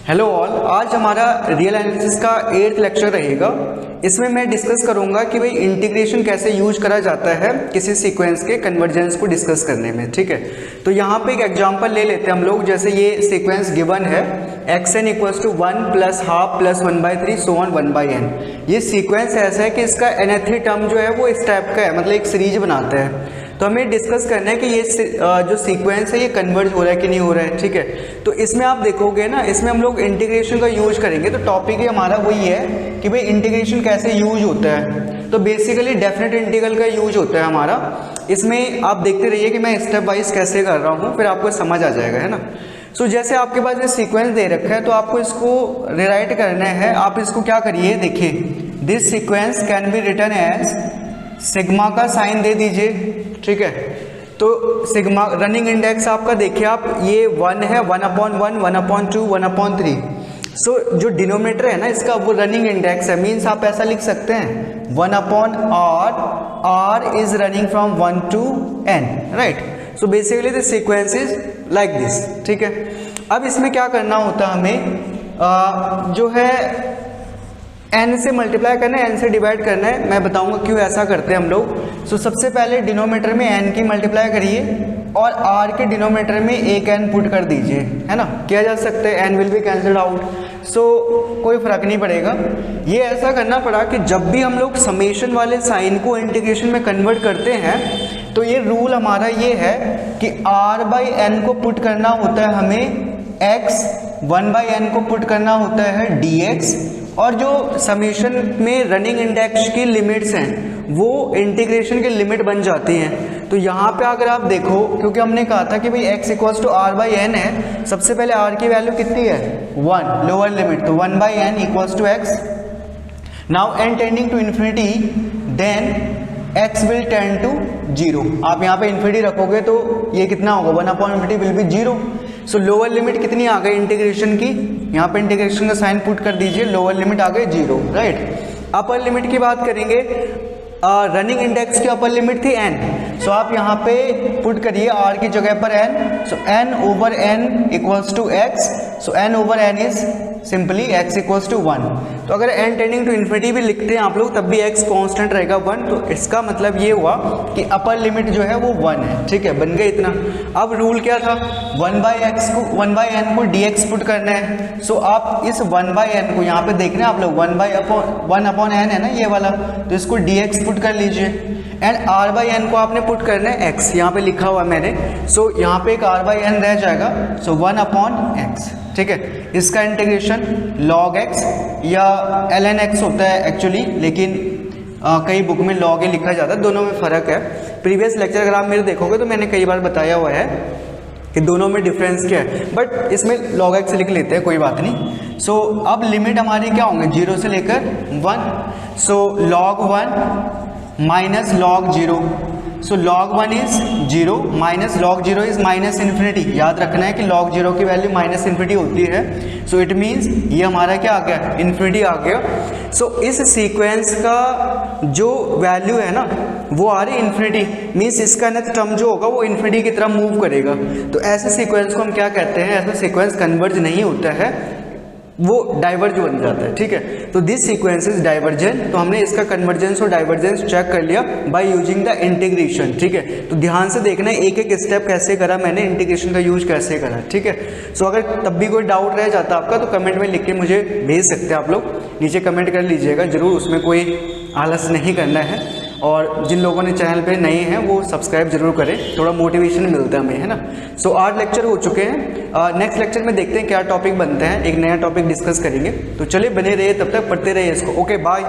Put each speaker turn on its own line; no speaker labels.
Hello all, आज हमारा real analysis का 8th लेक्चर रहेगा। इसमें मैं डिस्कस करूंगा कि भाई इंटीग्रेशन कैसे यूज करा जाता है किसी सीक्वेंस के कन्वर्जेंस को डिस्कस करने में। ठीक है, तो यहाँ पे एक एग्जांपल ले लेते हैं हम लोग। जैसे ये सीक्वेंस गिवन है xn इक्वल्स टू 1 प्लस half plus 1/3 so on 1/n। ये सीक्वेंस ऐसा है कि इसका nth टर्म जो है वो इस टाइप का है, मतलब एक सीरीज बनाता है। तो हमें डिस्कस करना है कि ये जो सीक्वेंस है ये कन्वर्ज हो रहा है कि नहीं हो रहा है। ठीक है, तो इसमें आप देखोगे ना, इसमें हम लोग इंटीग्रेशन का यूज करेंगे। तो टॉपिक ही हमारा वही है कि भाई इंटीग्रेशन कैसे यूज होता है। तो बेसिकली डेफिनेट इंटीग्रल का यूज होता है हमारा। इसमें आप देखते रहिए कि मैं स्टेप वाइज कैसे कर रहा हूँ, फिर आपको समझ आ जाएगा, है ना। सो जैसे आपके पास ये सीक्वेंस दे रखा है तो आपको इसको रिराइट करना है। आप इसको क्या करिए, देखिए this sequence can be written as sigma का साइन दे दीजिए। ठीक है, तो सिग्मा रनिंग इंडेक्स आपका देखिए आप, ये 1 है, 1/1, 1/2, 1/3। सो जो डिनोमिनेटर है ना इसका वो रनिंग इंडेक्स है। मीन्स आप ऐसा लिख सकते हैं 1/r, r is running from 1 to n, right. So basically this sequence is like this. ठीक है, अब इसमें क्या करना होता है हमें, जो है n से मल्टीप्लाई करना है, n से डिवाइड करना है। मैं बताऊंगा क्यों ऐसा करते हैं हम लोग। सो सबसे पहले डिनोमिनेटर में n की मल्टीप्लाई करिए और r के डिनोमिनेटर में एक n पुट कर दीजिए, है ना। किया जा सकता है, n will be cancelled out. So कोई फर्क नहीं पड़ेगा। ये ऐसा करना पड़ा कि जब भी हम लोग समेशन वाले साइन को इंटीग्रेशन में कन्वर्ट करते हैं तो ये रूल हमारा ये है कि r/n को पुट करना होता है हमें x, 1/n को पुट करना होता है dx, और जो समेशन में रनिंग इंडेक्स की लिमिट्स हैं वो इंटीग्रेशन की लिमिट बन जाती हैं। तो यहाँ पे अगर आप देखो, क्योंकि हमने कहा था कि भाई x इक्वल्स टू r/n है, सबसे पहले r की वैल्यू कितनी है 1, लोअर लिमिट, तो 1/n equals to x। Now n tending to infinity then x will tend to 0। आप यहाँ पे इन्फिनिटी रखोगे तो ये कितना होगा, 1/∞ will be 0। So lower limit कितनी आ गई इंटीग्रेशन की, यहाँ पे इंटीग्रेशन का साइन पुट कर दीजिए, लोअर लिमिट आ गई 0, राइट। अपर लिमिट की बात करेंगे, रनिंग इंडेक्स की अपर लिमिट थी n। सो आप यहाँ पे पुट करिए r की जगह पर n। So n/n equals to x। So n/n is simply x equals to 1। तो अगर n टेंडिंग टू इन्फिनिटी भी लिखते हैं आप लोग तब भी x कांस्टेंट रहेगा 1। तो इसका मतलब ये हुआ कि अपर लिमिट जो है वो 1 है। ठीक है, बन गया इतना। अब रूल क्या था, 1/n को dx पुट करना है। सो आप इस 1/n को यहाँ पे देखना है आप लोग, 1/n है ना ये वाला, तो इसको dx पुट कर लीजिए। एंड r/n को आपने पुट करना है x, यहाँ पे लिखा हुआ है मैंने। सो यहाँ पे एक r/n रह जाएगा, सो 1/x। ठीक है, इसका इंटीग्रेशन log x या ln x होता है एक्चुअली, लेकिन कई बुक में log a लिखा जाता है, दोनों में फ़र्क है। प्रीवियस लेक्चर अगर आप मेरे देखोगे तो मैंने कई बार बताया हुआ है कि दोनों में डिफरेंस क्या है, बट इसमें log x लिख लेते हैं, कोई बात नहीं। सो अब लिमिट हमारी क्या होंगे, 0 से लेकर 1। सो log 1 minus log 0। So log 1 is 0 minus log 0 is minus infinity. याद रखना है कि log 0 की वैल्यू माइनस इन्फिनिटी होती है। सो इट मीन्स ये हमारा क्या आ गया, इन्फिनिटी आ गया। सो इस सीक्वेंस का जो वैल्यू है ना वो आ रही इन्फिनिटी, मीन्स इसका नेक्स्ट टर्म जो होगा वो इन्फिनिटी की तरफ मूव करेगा। तो ऐसे सीक्वेंस को हम क्या कहते हैं, ऐसा सीक्वेंस कन्वर्ज नहीं होता है, वो डाइवर्ज बन जाता है। ठीक है, तो दिस सीक्वेंस इज डाइवर्जेंट। तो हमने इसका कन्वर्जेंस और डाइवर्जेंस चेक कर लिया बाय यूजिंग द इंटीग्रेशन। ठीक है, तो ध्यान से देखना है एक एक स्टेप कैसे करा मैंने, इंटीग्रेशन का यूज कैसे करा। ठीक है, सो अगर तब भी कोई डाउट रह जाता आपका तो कमेंट में लिख के मुझे भेज सकते हैं आप लोग, नीचे कमेंट कर लीजिएगा जरूर, उसमें कोई आलस नहीं करना है। और जिन लोगों ने चैनल पे नए हैं वो सब्सक्राइब जरूर करें, थोड़ा मोटिवेशन मिलता है हमें, है ना। सो 8 लेक्चर हो चुके हैं। नेक्स्ट लेक्चर में देखते हैं क्या टॉपिक बनते हैं, एक नया टॉपिक डिस्कस करेंगे। तो चलिए बने रहिए, तब तक पढ़ते रहिए इसको। Okay, bye.